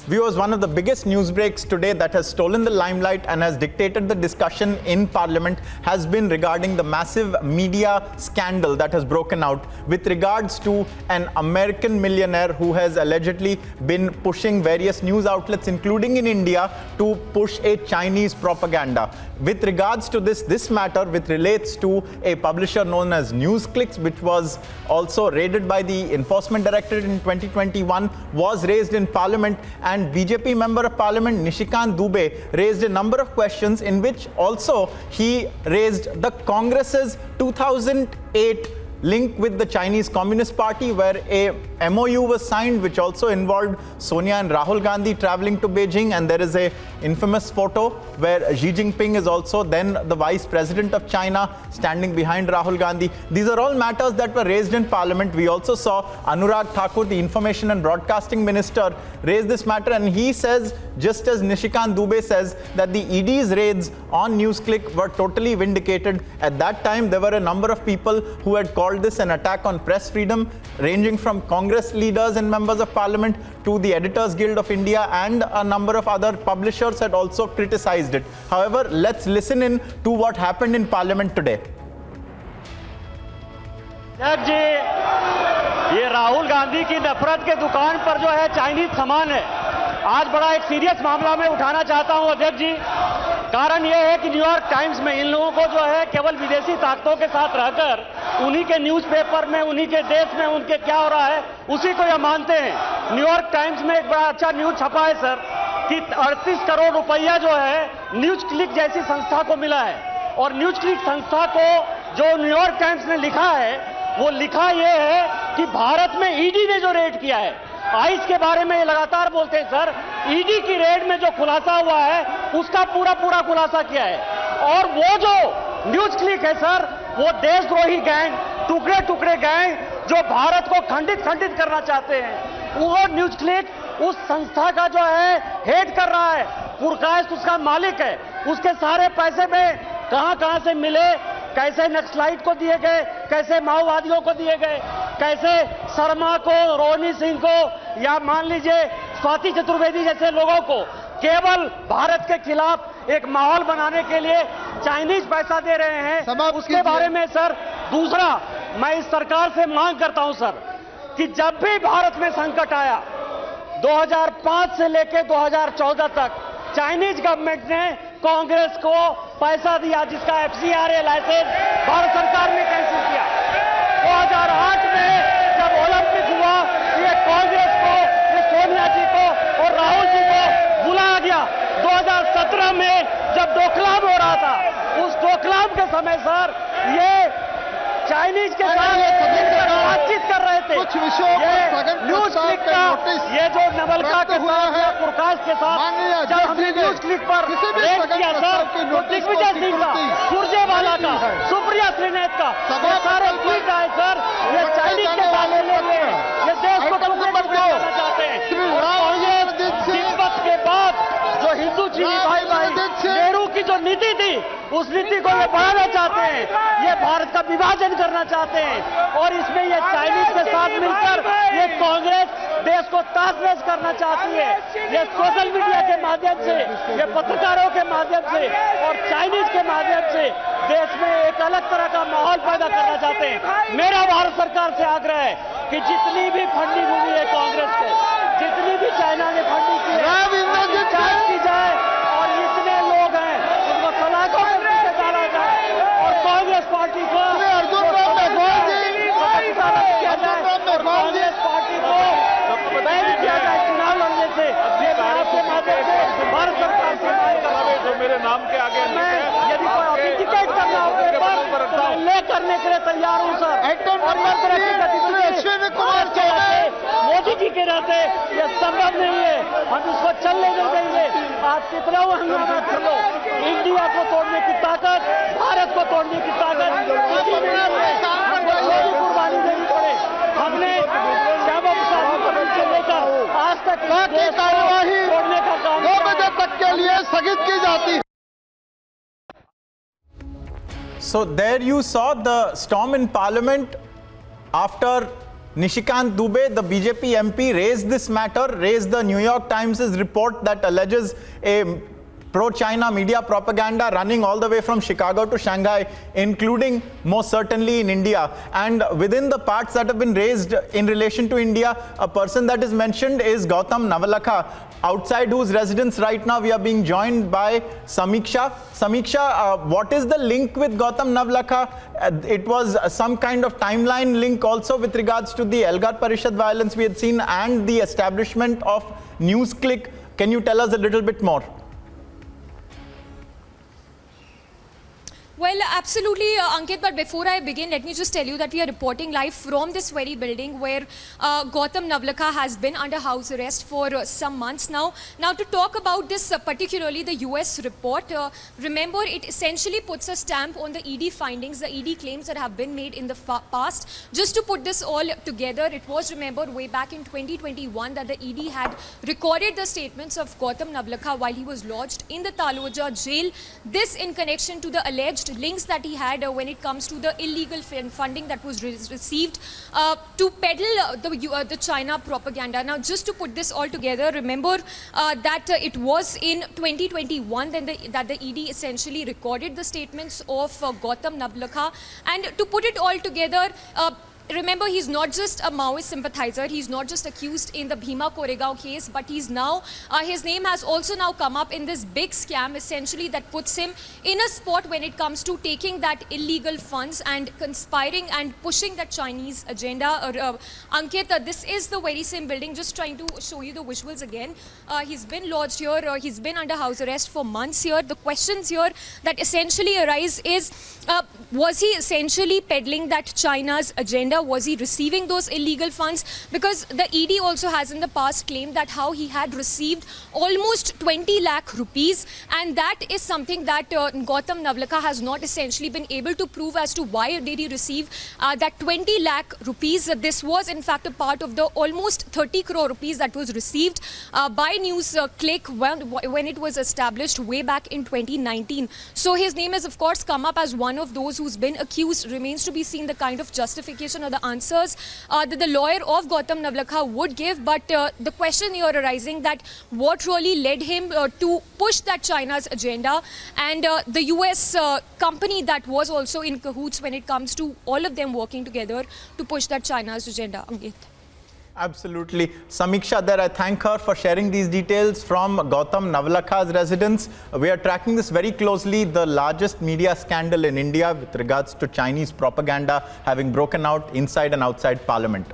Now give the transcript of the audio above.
Viewers, one of the biggest news breaks today that has stolen the limelight and has dictated the discussion in Parliament has been regarding the massive media scandal that has broken out with regards to an American millionaire who has allegedly been pushing various news outlets, including in India, to push a Chinese propaganda. With regards to this matter, which relates to a publisher known as Newsclick, which was also raided by the Enforcement Directorate in 2021, was raised in Parliament, and BJP Member of Parliament Nishikant Dubey raised a number of questions in which also he raised the Congress's 2008 link with the Chinese Communist Party, where a MOU was signed which also involved Sonia and Rahul Gandhi traveling to Beijing, and there is a infamous photo where Xi Jinping is also then the Vice President of China standing behind Rahul Gandhi. These are all matters that were raised in Parliament. We also saw Anurag Thakur, the Information and Broadcasting Minister, raise this matter, and he says, just as Nishikant Dubey says, that the ED's raids on Newsclick were totally vindicated. At that time, there were a number of people who had called this an attack on press freedom, ranging from Congress leaders and members of Parliament to the Editors Guild of India, and a number of other publishers had also criticized it. However, let's listen in to what happened in Parliament today. जी, ये राहुल गांधी की नफरत के दुकान पर जो है Chinese सामान है, आज बड़ा एक सीरियस मामला मैं उठाना चाहता हूं अध्यक्ष जी। कारण यह है कि न्यूयॉर्क टाइम्स में इन लोगों को जो है केवल विदेशी ताकतों के साथ रहकर उन्हीं के न्यूज़पेपर में, उन्हीं के देश में उनके क्या हो रहा है उसी को यह मानते हैं। न्यूयॉर्क टाइम्स में एक बड़ा अच्छा न्यूज छपा है सर कि 38 करोड़ रुपया जो है न्यूज़क्लिक जैसी संस्था को मिला है, और न्यूज़क्लिक संस्था को जो न्यूयॉर्क टाइम्स ने लिखा है वो लिखा यह है कि भारत में ईडी ने जो रेड किया है, आइस के बारे में ये लगातार बोलते हैं सर, ईडी की रेड में जो खुलासा हुआ है उसका पूरा खुलासा किया है। और वो जो न्यूज़क्लिक है सर, वो देशद्रोही गैंग, टुकड़े गैंग जो भारत को खंडित करना चाहते हैं, वो न्यूज़क्लिक उस संस्था का जो है हेड कर रहा है, पुरकायस्त उसका मालिक है। उसके सारे पैसे में कहां से मिले, कैसे नक्सलाइट को दिए गए, कैसे माओवादियों को दिए गए, कैसे शर्मा को, रोहिणी सिंह को, या मान लीजिए स्वाति चतुर्वेदी जैसे लोगों को केवल भारत के खिलाफ एक माहौल बनाने के लिए चाइनीज पैसा दे रहे हैं, उसके बारे में सर। दूसरा, मैं इस सरकार से मांग करता हूं सर कि जब भी भारत में संकट आया 2005 से लेकर 2014 तक चाइनीज गवर्नमेंट ने कांग्रेस को पैसा दिया, जिसका FCRA लाइसेंस भारत सरकार ने कैंसिल किया। 2008 में जब ओलंपिक हुआ, ये कांग्रेस को, ये सोनिया जी को और राहुल जी को बुलाया गया। 2017 में जब डोकलाम हो रहा था, उस डोकलाम के समय सर ये चाइनीज के साथ बातचीत कर रहे थे। न्यूज़क्लिक का ये जो नवलखा के साथ या पुरकाश के साथ जब हमने न्यूज़क्लिक पर रेड किया सर, तो दिग्विजय सिंह का, सुरजेवाला का, सुप्रिया श्रीनेत का, ये सारे ट्वीट आए सर, ये चाइनीज के साथ लेंगे, ये देश को टुकड़े करना चाहते हैं। तिब्बत के बाद जो हिंदू चीनी भाई नेहरू की जो नीति थी, उस नीति को ये बढ़ाना चाहते हैं, ये भारत का विभाजन करना चाहते हैं, और इसमें ये चाइनीज के साथ मिलकर ये कांग्रेस देश को ताश-नश करना चाहती है। ये सोशल मीडिया के माध्यम से, ये पत्रकारों के माध्यम से और चाइनीज के माध्यम से देश में एक अलग तरह का माहौल पैदा करना चाहते हैं। मेरा भारत सरकार से आग्रह है कि जितनी भी फंडिंग हुई है कांग्रेस को, जितनी भी चाइना ने फंडिंग की है, जांच की जाए, और जितने लोग हैं उनको सलाखों में नीचे डाला जाए, और कांग्रेस पार्टी को कांग्रेस पार्टी को बैन किया जाए चुनाव लड़ने से। ये भारत के माध्यम से भारत सरकार से जो मेरे नाम के आगे यदि कोई ऑथेंटिकेट करना हो पेपर तो मैं ले करने के लिए तैयार हूँ सर। मोदी जी के रहते ये संभव नहीं है, हम इसको चलने नहीं देंगे। आप कितना वो हंगामा कर लो, इंडिया को तोड़ने की ताकत, भारत को तोड़ने की ताकत कुर्बानी देनी पड़े। हमने श्यामा प्रसाद मुखर्जी से लेकर आज तक कार्यवाही तोड़ने का काम 2 बजे तक के लिए स्थगित की जाती है। So there you saw the storm in Parliament after Nishikant Dubey, the BJP MP, raised this matter, raised the New York Times' report that alleges a pro-China media propaganda running all the way from Chicago to Shanghai, including most certainly in India. And within the parts that have been raised in relation to India, a person that is mentioned is Gautam Navlakha, outside whose residence right now we are being joined by Samiksha. Samiksha, what is the link with Gautam Navlakha? It was some kind of timeline link also with regards to the Elgar Parishad violence we had seen and the establishment of Newsclick. Can you tell us a little bit more? Well, absolutely, Ankit, but before I begin, let me just tell you that we are reporting live from this very building where Gautam Navlakha has been under house arrest for some months now. Now, to talk about this, particularly the US report, remember, it essentially puts a stamp on the ED findings, the ED claims that have been made in the past. Just to put this all together, it was remembered way back in 2021 that the ED had recorded the statements of Gautam Navlakha while he was lodged in the Taloja jail. This in connection to the alleged links that he had when it comes to the illegal funding that was received to peddle the China propaganda. Now, just to put this all together, remember that it was in 2021 that the ED essentially recorded the statements of Gautam Navlakha. And to put it all together, remember, he's not just a Maoist sympathizer. He's not just accused in the Bhima Koregaon case, but he's now, his name has also now come up in this big scam, essentially, that puts him in a spot when it comes to taking that illegal funds and conspiring and pushing that Chinese agenda. Ankit, this is the very same building, just trying to show you the visuals again. He's been lodged here. He's been under house arrest for months here. The questions here that essentially arise is, was he essentially peddling that China's agenda? Was he receiving those illegal funds? Because the ED also has in the past claimed that how he had received almost 20 lakh rupees, and that is something that Gautam Navlakha has not essentially been able to prove as to why did he receive that 20 lakh rupees. This was in fact a part of the almost 30 crore rupees that was received by Newsclick when it was established way back in 2019. So his name has of course come up as one of those who's been accused. Remains to be seen the kind of justification or the answers that the lawyer of Gautam Navlakha would give. But the question here arising that what really led him to push that China's agenda, and the US company that was also in cahoots when it comes to all of them working together to push that China's agenda. Ankit. Absolutely. Samiksha there, I thank her for sharing these details from Gautam Navlakha's residence. We are tracking this very closely, the largest media scandal in India with regards to Chinese propaganda having broken out inside and outside Parliament.